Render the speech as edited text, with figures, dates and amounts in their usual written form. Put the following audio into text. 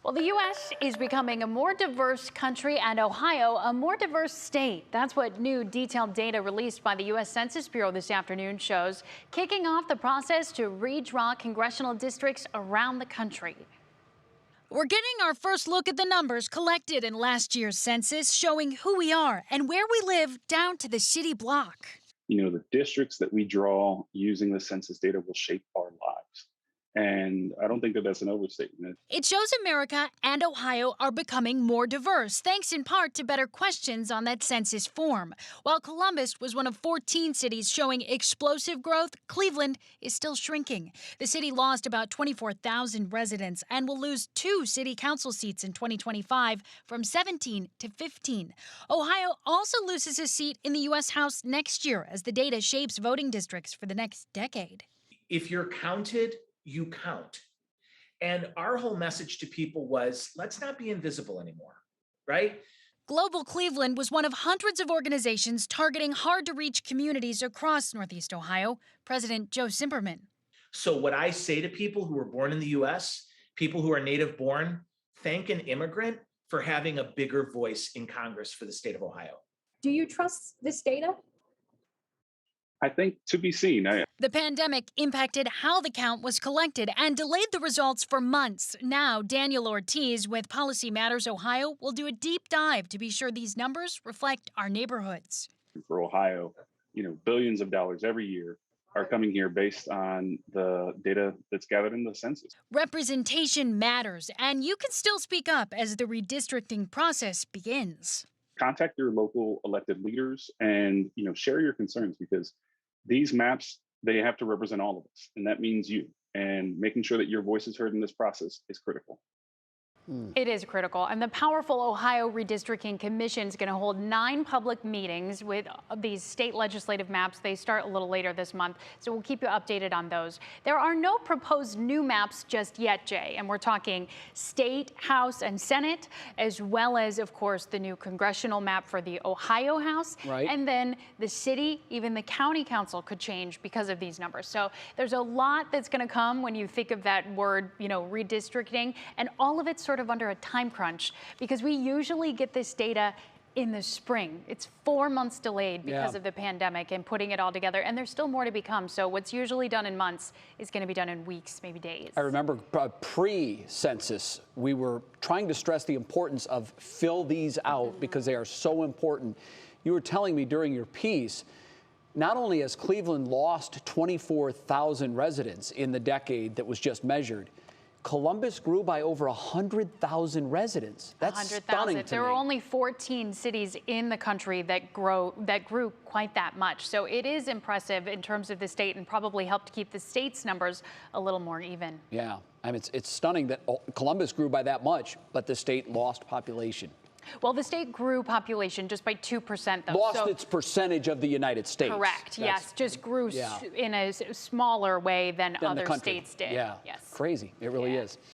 Well, the U.S. is becoming a more diverse country and Ohio a more diverse state. That's what new detailed data released by the U.S. Census Bureau this afternoon shows, kicking off the process to redraw congressional districts around the country. We're getting our first look at the numbers collected in last year's census, showing who we are and where we live down to the city block. The districts that we draw using the census data will shape our lives. And I don't think that that's an overstatement. It shows America and Ohio are becoming more diverse, thanks in part to better questions on that census form. While Columbus was one of 14 cities showing explosive growth, Cleveland is still shrinking. The city lost about 24,000 residents and will lose 2 city council seats in 2025 from 17 to 15. Ohio also loses a seat in the U.S. House next year as the data shapes voting districts for the next decade. If you're counted, you count. And our whole message to people was, let's not be invisible anymore, right? Global Cleveland was one of hundreds of organizations targeting hard-to-reach communities across Northeast Ohio. President Joe Simperman. So what I say to people who were born in the U.S., people who are native born, thank an immigrant for having a bigger voice in Congress for the state of Ohio. Do you trust this data? I think to be seen. The pandemic impacted how the count was collected and delayed the results for months. Now, Daniel Ortiz with Policy Matters Ohio will do a deep dive to be sure these numbers reflect our neighborhoods. For Ohio, billions of dollars every year are coming here based on the data that's gathered in the census. Representation matters, and you can still speak up as the redistricting process begins. Contact your local elected leaders and share your concerns, because these maps, they have to represent all of us, and that means you. And making sure that your voice is heard in this process is critical. It is critical. And the powerful Ohio Redistricting Commission is going to hold 9 public meetings with these state legislative maps. They start a little later this month, so we'll keep you updated on those. There are no proposed new maps just yet, Jay, and we're talking state, House, and Senate, as well as, of course, the new congressional map for the Ohio House. Right. And then the city, even the county council could change because of these numbers. So there's a lot that's going to come when you think of that word, redistricting, and all of it's sort of under a time crunch, because we usually get this data in the spring. It's 4 months delayed because of the pandemic and putting it all together, and there's still more to become. So what's usually done in months is going to be done in weeks, maybe days. I remember pre-census, we were trying to stress the importance of fill these out because they are so important. You were telling me during your piece, not only has Cleveland lost 24,000 residents in the decade that was just measured, Columbus grew by over 100,000 residents. That's stunning to me. There are only 14 cities in the country that grew quite that much. So it is impressive in terms of the state, and probably helped keep the state's numbers a little more even. Yeah, I mean, it's stunning that Columbus grew by that much, but the state lost population. Well, the state grew population just by 2%, though. Lost its percentage of the United States. Correct, yes. Just grew in a smaller way than other states did. Yeah, yes. Crazy. It really is.